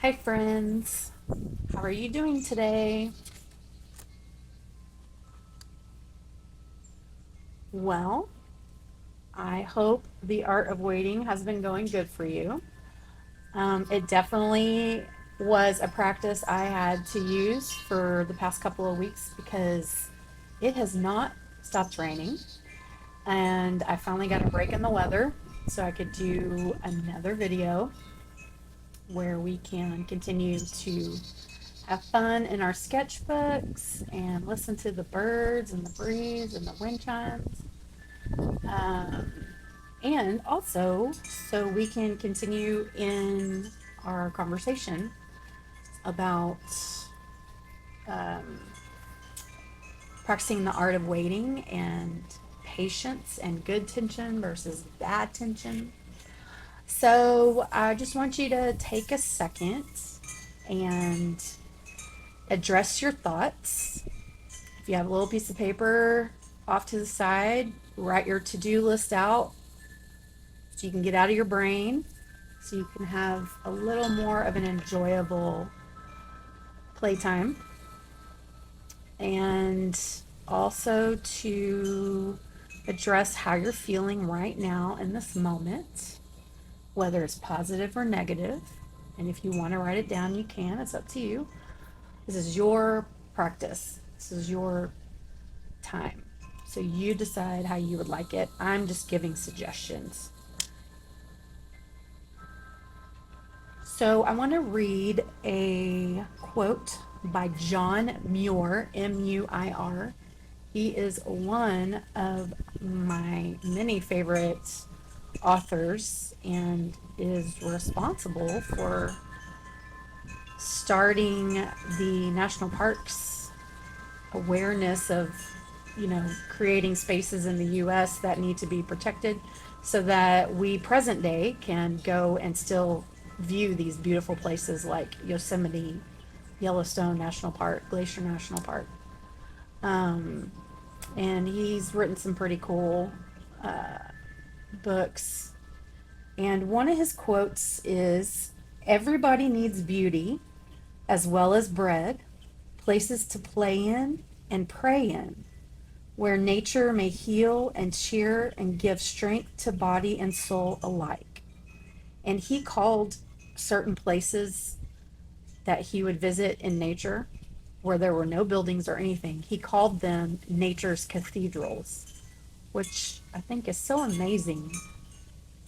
Hi, friends. How are you doing today? Well, I hope the art of waiting has been going good for you. It definitely was a practice I had to use for the past couple of weeks because it has not stopped raining. And I finally got a break in the weather so I could do another video where we can continue to have fun in our sketchbooks and listen to the birds and the breeze and the wind chimes. Um, and also, so we can continue in our conversation about um, practicing the art of waiting and patience and good tension versus bad tension. So I just want you to take a second and address your thoughts. If you have a little piece of paper off to the side, write your to-do list out so you can get out of your brain, so you can have a little more of an enjoyable playtime. And also to address how you're feeling right now in this moment, whether it's positive or negative. And if you want to write it down, you can. It's up to you. This is your practice, this is your time. So you decide how you would like it. I'm just giving suggestions. So I want to read a quote by John Muir, Muir. He is one of my many favorite authors and is responsible for starting the national parks awareness of, creating spaces in the US that need to be protected so that we present day can go and still view these beautiful places like Yosemite, Yellowstone National Park, Glacier National Park. Um, and he's written some pretty cool books. And one of his quotes is, "Everybody needs beauty as well as bread, places to play in and pray in, where nature may heal and cheer and give strength to body and soul alike." And he called certain places that he would visit in nature where there were no buildings or anything, he called them nature's cathedrals, which I think is so amazing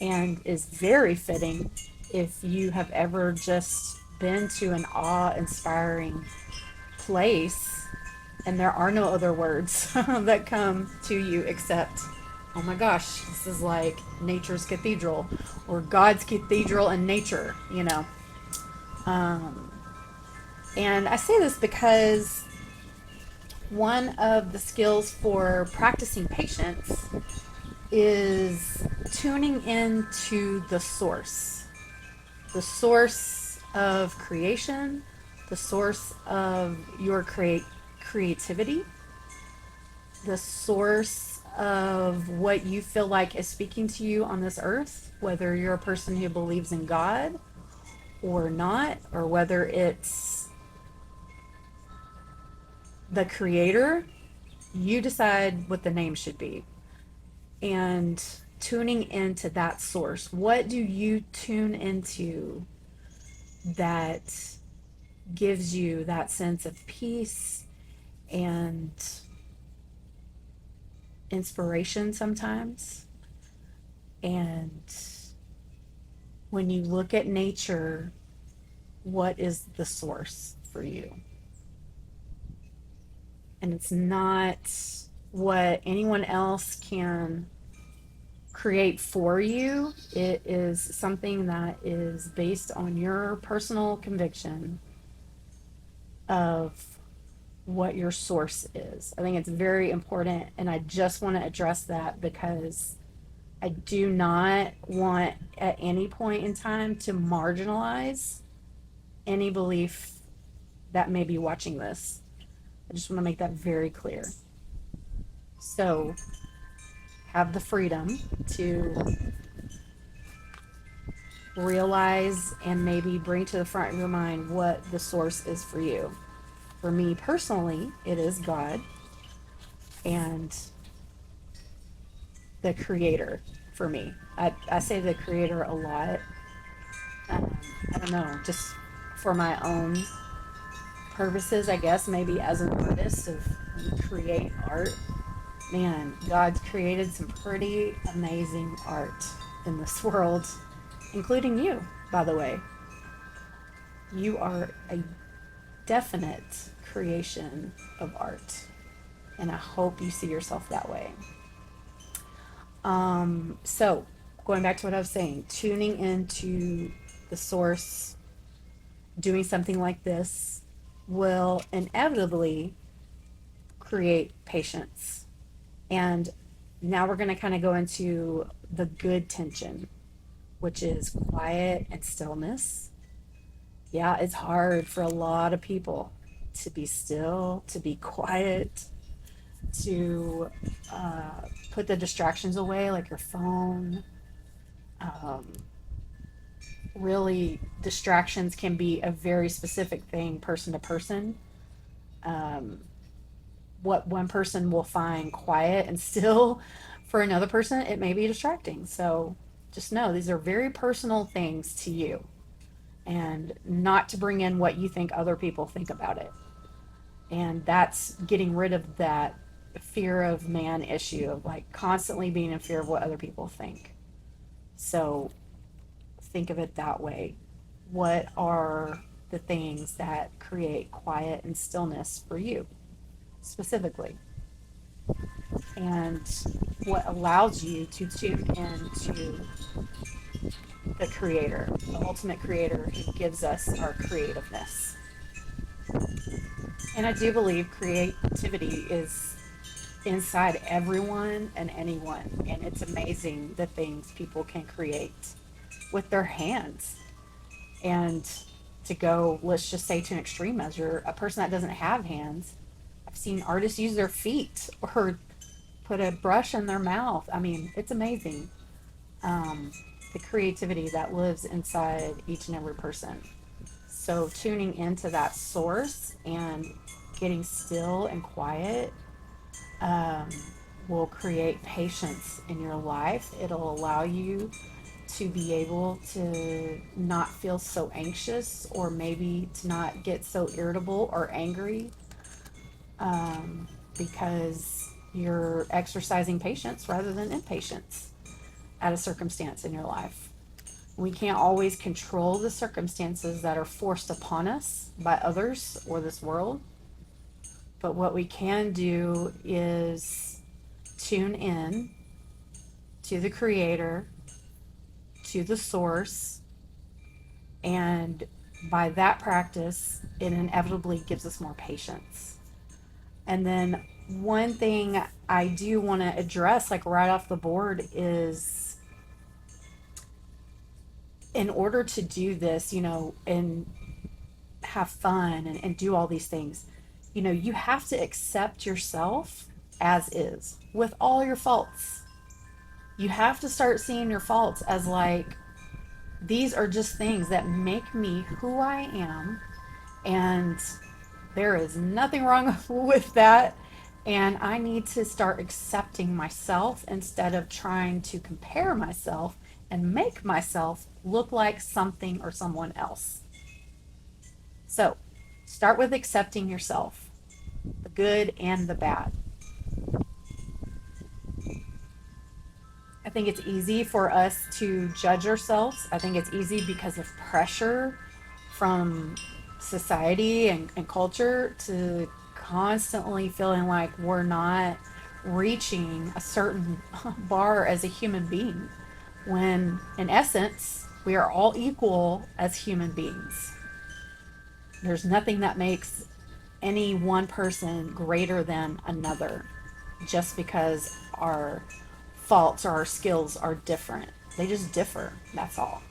and is very fitting if you have ever just been to an awe-inspiring place and there are no other words that come to you except, oh my gosh, this is like nature's cathedral or God's cathedral in nature. Um, and I say this because one of the skills for practicing patience is tuning into the source of creation, the source of your creativity, the source of what you feel like is speaking to you on this earth, whether you're a person who believes in God or not, or whether it's the creator, you decide what the name should be. And tuning into that source. What do you tune into that gives you that sense of peace and inspiration sometimes? And when you look at nature, what is the source for you? And it's not what anyone else can create for you. It is something that is based on your personal conviction of what your source is. I think it's very important, and I just want to address that because I do not want at any point in time to marginalize any belief that may be watching this. I just want to make that very clear. So, have the freedom to realize and maybe bring to the front of your mind what the source is for you. For me personally, it is God and the creator for me. I say the creator a lot. I don't know, just for my own purposes, I guess, maybe as an artist of when you create art. Man, God's created some pretty amazing art in this world, including you, by the way. You are a definite creation of art, and I hope you see yourself that way. So, going back to what I was saying, tuning into the source, doing something like this will inevitably create patience. And now we're going to kind of go into the good tension, which is quiet and stillness. Yeah, it's hard for a lot of people to be still, to be quiet, to put the distractions away, like your phone. Um, Really, distractions can be a very specific thing, person to person. Um, what one person will find quiet and still, for another person, it may be distracting. So just know these are very personal things to you, and not to bring in what you think other people think about it. And that's getting rid of that fear of man issue of like constantly being in fear of what other people think. So think of it that way. What are the things that create quiet and stillness for you specifically? And what allows you to tune into the creator, the ultimate creator who gives us our creativeness. And I do believe creativity is inside everyone and anyone. And it's amazing the things people can create with their hands. And to go, let's just say to an extreme measure, a person that doesn't have hands, I've seen artists use their feet or put a brush in their mouth. I mean, it's amazing, um, the creativity that lives inside each and every person. So tuning into that source and getting still and quiet, um, will create patience in your life. It'll allow you to be able to not feel so anxious, or maybe to not get so irritable or angry, because you're exercising patience rather than impatience at a circumstance in your life. We can't always control the circumstances that are forced upon us by others or this world, but what we can do is tune in to the creator, to the source, and by that practice, it inevitably gives us more patience. And then one thing I do want to address, like right off the board, is in order to do this, and have fun and do all these things, you have to accept yourself as is with all your faults. You have to start seeing your faults as like, these are just things that make me who I am, and there is nothing wrong with that. And I need to start accepting myself instead of trying to compare myself and make myself look like something or someone else. So start with accepting yourself, the good and the bad. I think it's easy for us to judge ourselves. I think it's easy because of pressure from society and culture to constantly feeling like we're not reaching a certain bar as a human being, when in essence, we are all equal as human beings. There's nothing that makes any one person greater than another just because our faults or our skills are different. They just differ, that's all.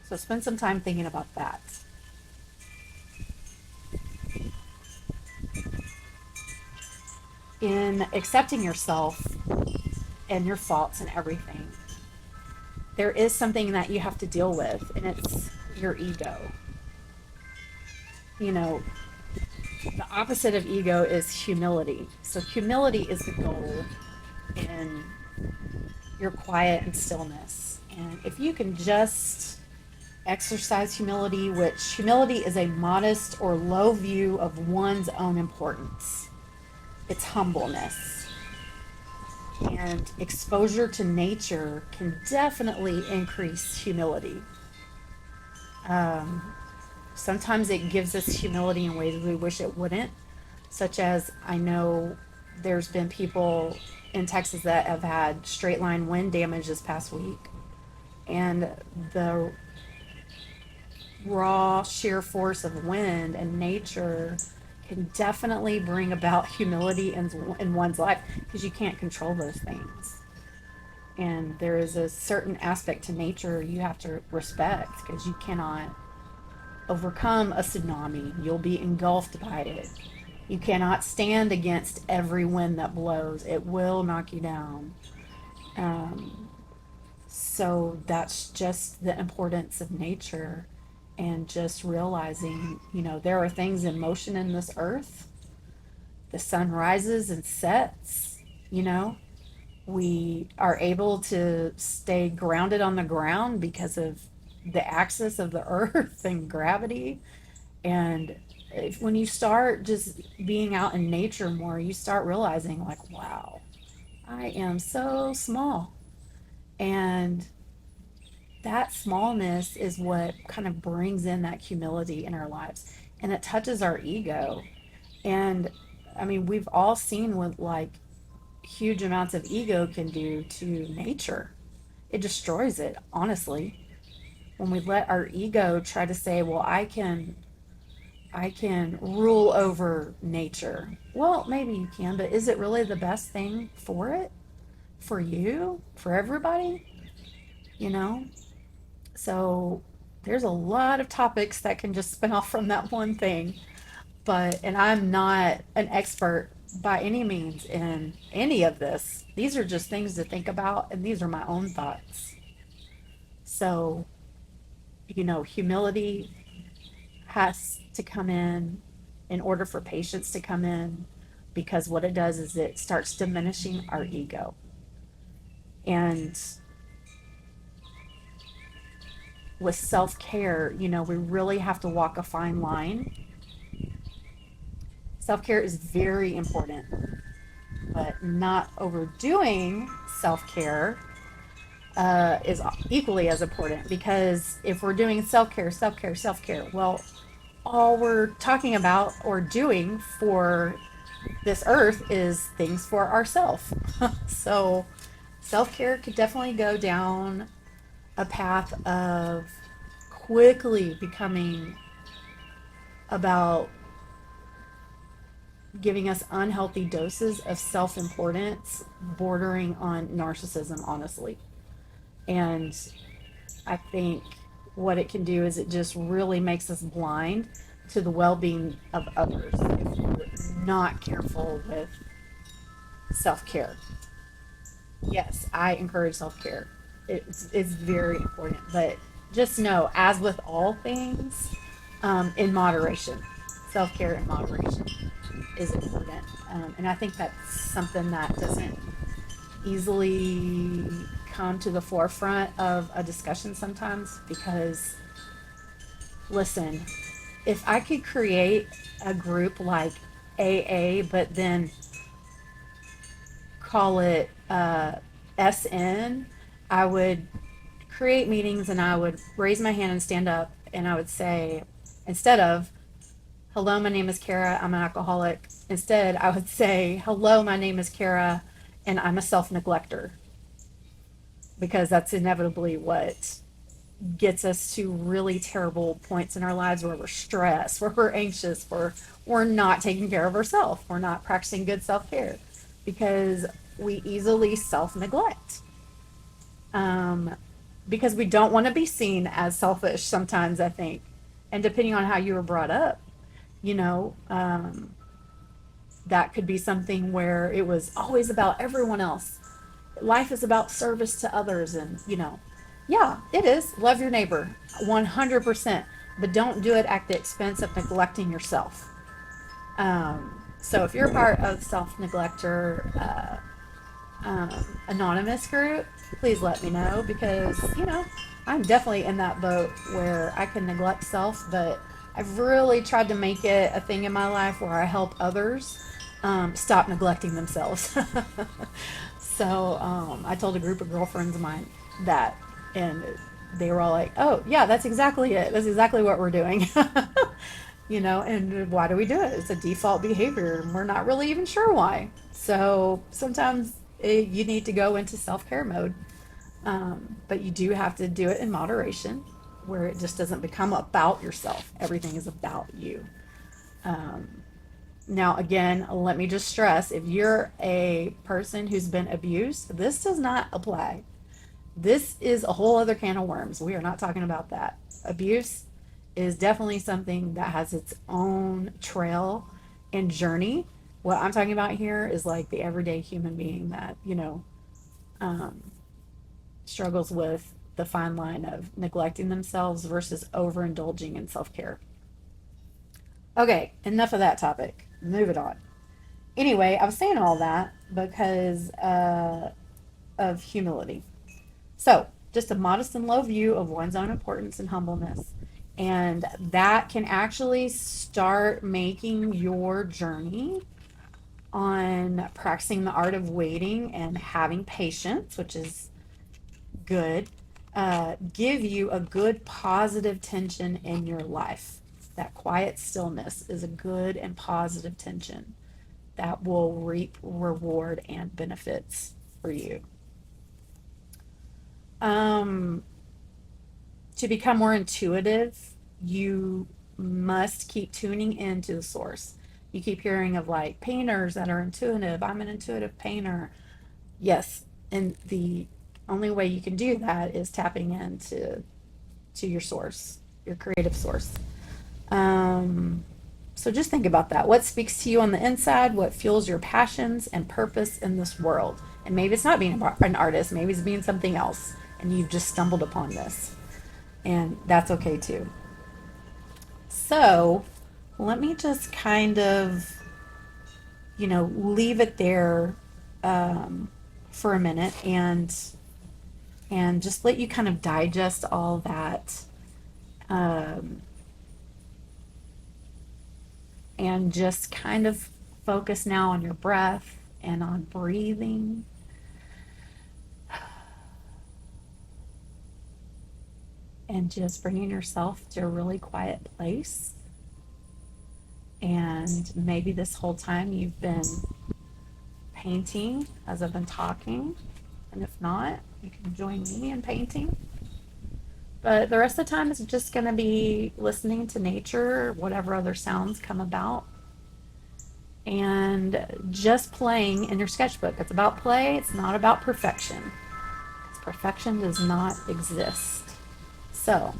So spend some time thinking about that. In accepting yourself and your faults and everything, there is something that you have to deal with, and it's your ego. You know, the opposite of ego is humility. So humility is the goal in your quiet and stillness. And if you can just exercise humility, which humility is a modest or low view of one's own importance, it's humbleness. And exposure to nature can definitely increase humility. Um, Sometimes it gives us humility in ways we wish it wouldn't, such as I know there's been people in Texas that have had straight line wind damage this past week. And the raw sheer force of wind and nature can definitely bring about humility in one's life because you can't control those things. And there is a certain aspect to nature you have to respect because you cannot overcome a tsunami. You'll be engulfed by it. You cannot stand against every wind that blows. It will knock you down. Um, so that's just the importance of nature and just realizing, there are things in motion in this earth. The sun rises and sets, you know. We are able to stay grounded on the ground because of the axis of the earth and gravity. And when you start just being out in nature more, you start realizing, like, wow, I am so small. And that smallness is what kind of brings in that humility in our lives. And it touches our ego. And I mean, we've all seen what like huge amounts of ego can do to nature. It destroys it, honestly. When we let our ego try to say, well, I can rule over nature. Well, maybe you can, but is it really the best thing for it? For you? For everybody? You know? So there's a lot of topics that can just spin off from that one thing. And I'm not an expert by any means in any of this. These are just things to think about, and these are my own thoughts. So, humility has to come in order for patience to come in, because what it does is it starts diminishing our ego. And with self care, we really have to walk a fine line. Self care is very important, but not overdoing self care is equally as important, because if we're doing self care, self care, self care, well, all we're talking about or doing for this earth is things for ourselves. So self care could definitely go down a path of quickly becoming about giving us unhealthy doses of self importance, bordering on narcissism, honestly. And I think what it can do is it just really makes us blind to the well being of others if we're not careful with self care. Yes, I encourage self care. It's very important, but just know, as with all things, in moderation. Self care in moderation is important, and I think that's something that doesn't easily come to the forefront of a discussion sometimes. Because, listen, if I could create a group like AA, but then call it SN, I would create meetings and I would raise my hand and stand up and I would say, instead of, hello, my name is Kara, I'm an alcoholic, instead I would say, hello, my name is Kara, and I'm a self neglector. Because that's inevitably what gets us to really terrible points in our lives where we're stressed, where we're anxious, where we're not taking care of ourselves, we're not practicing good self care, because we easily self neglect. Um, because we don't want to be seen as selfish sometimes, I think. And depending on how you were brought up, you know, um, that could be something where it was always about everyone else. Life is about service to others, and, Yeah, it is. Love your neighbor 100%, but don't do it at the expense of neglecting yourself. So if you're part of self neglector anonymous group, please let me know because, I'm definitely in that boat where I can neglect self, but I've really tried to make it a thing in my life where I help others stop neglecting themselves. So I told a group of girlfriends of mine that, and they were all like, "Oh, yeah, that's exactly it. That's exactly what we're doing." And why do we do it? It's a default behavior, and we're not really even sure why. So sometimes you need to go into self care mode, but you do have to do it in moderation, where it just doesn't become about yourself. Everything is about you. Um, Now, again, let me just stress, if you're a person who's been abused, this does not apply. This is a whole other can of worms. We are not talking about that. Abuse is definitely something that has its own trail and journey. What I'm talking about here is like the everyday human being that, um, struggles with the fine line of neglecting themselves versus overindulging in self care. Okay, enough of that topic. Move it on. Anyway, I was saying all that because of humility. So, just a modest and low view of one's own importance and humbleness. And that can actually start making your journey on practicing the art of waiting and having patience, which is good, give you a good positive tension in your life. That quiet stillness is a good and positive tension that will reap reward and benefits for you. Um, to become more intuitive, you must keep tuning into the source. You keep hearing of like painters that are intuitive. I'm an intuitive painter. Yes, and the only way you can do that is tapping into your source, your creative source. Um, so just think about that. What speaks to you on the inside? What fuels your passions and purpose in this world? And maybe it's not being an artist, maybe it's being something else, and you've just stumbled upon this. And that's okay too. So let me just kind of, leave it there for a minute and just let you kind of digest all that um, and just kind of focus now on your breath and on breathing and just bringing yourself to a really quiet place. And maybe this whole time you've been painting as I've been talking. And if not, you can join me in painting. But the rest of the time is just going to be listening to nature, whatever other sounds come about, and just playing in your sketchbook. It's about play, it's not about perfection. Perfection does not exist. So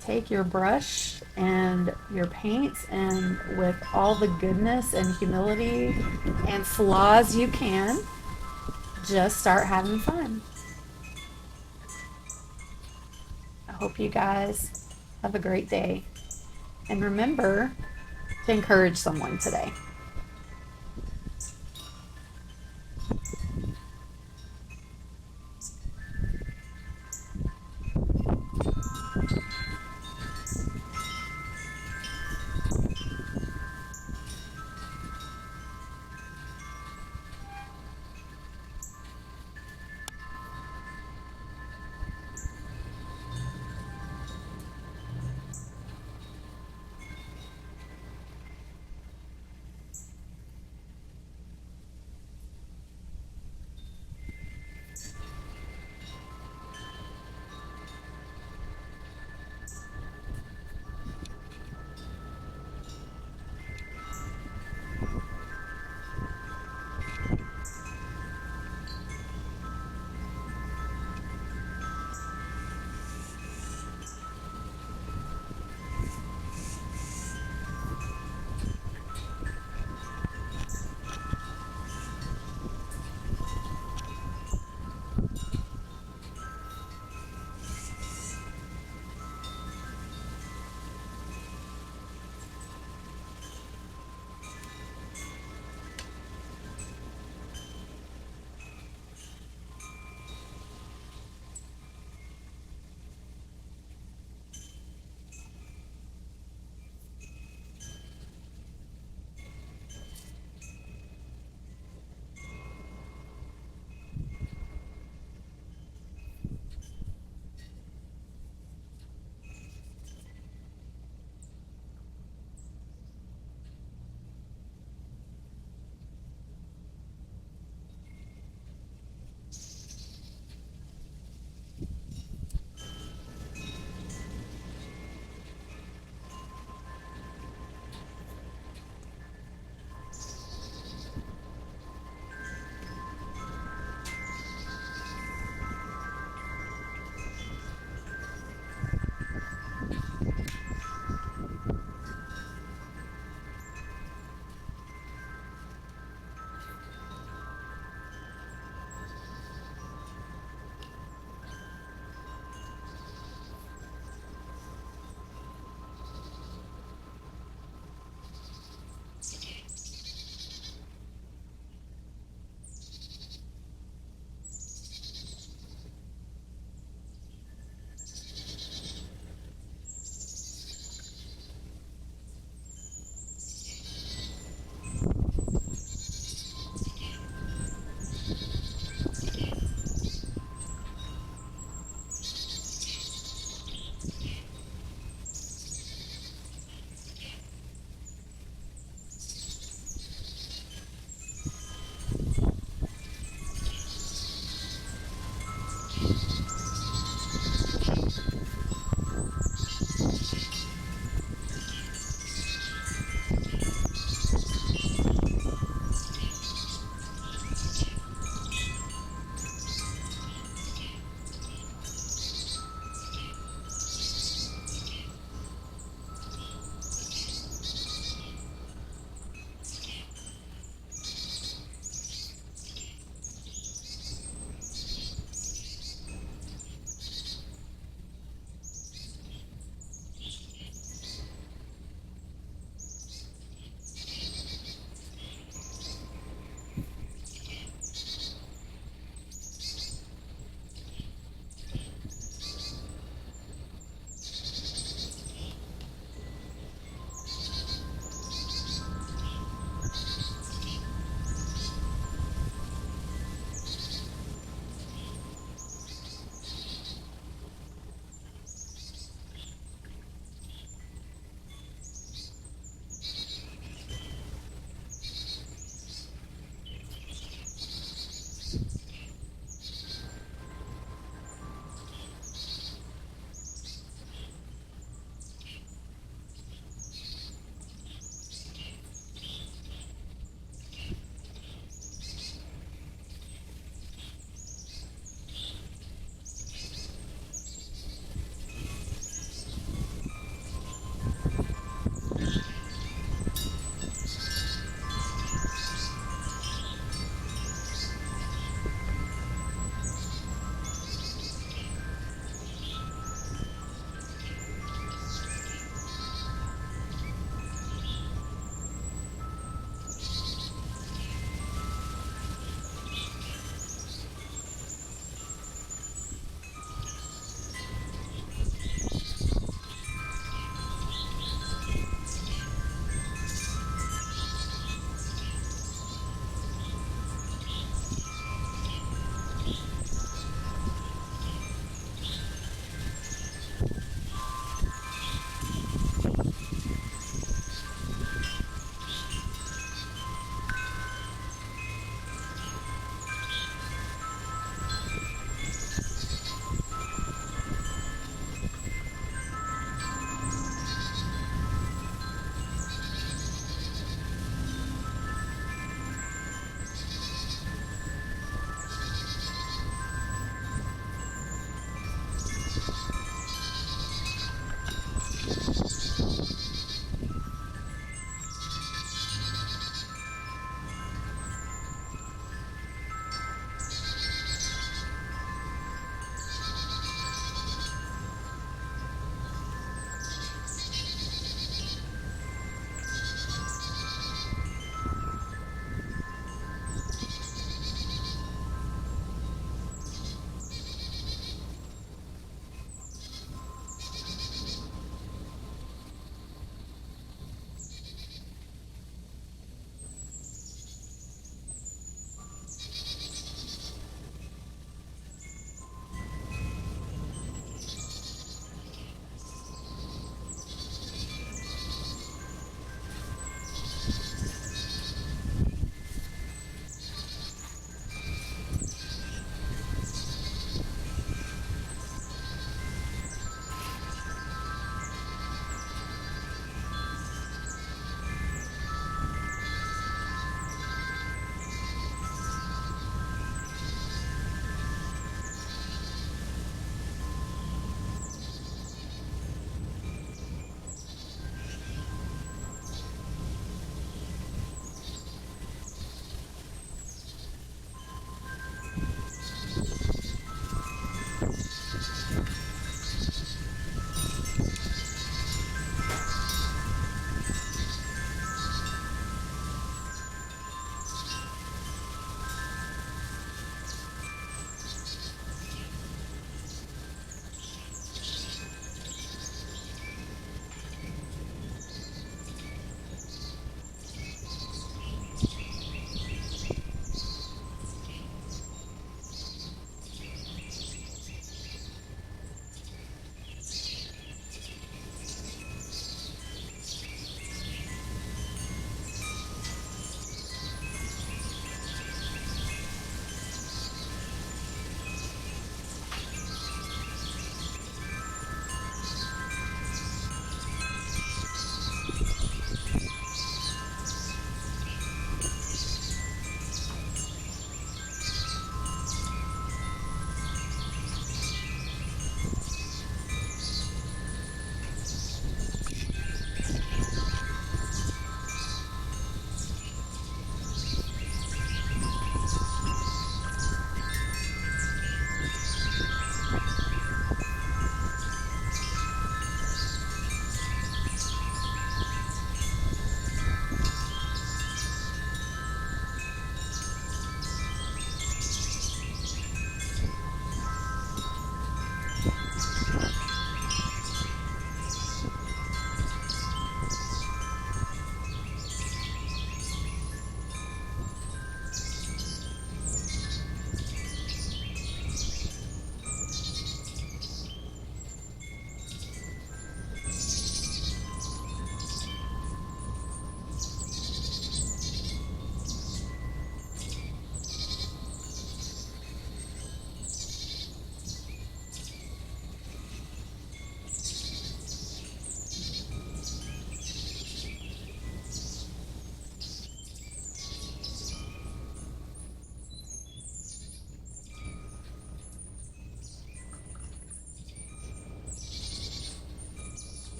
take your brush and your paints, and with all the goodness and humility and flaws you can, just start having fun. I hope you guys have a great day. And remember to encourage someone today.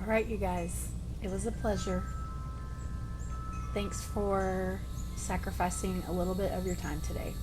All right, you guys, it was a pleasure. Thanks for sacrificing a little bit of your time today.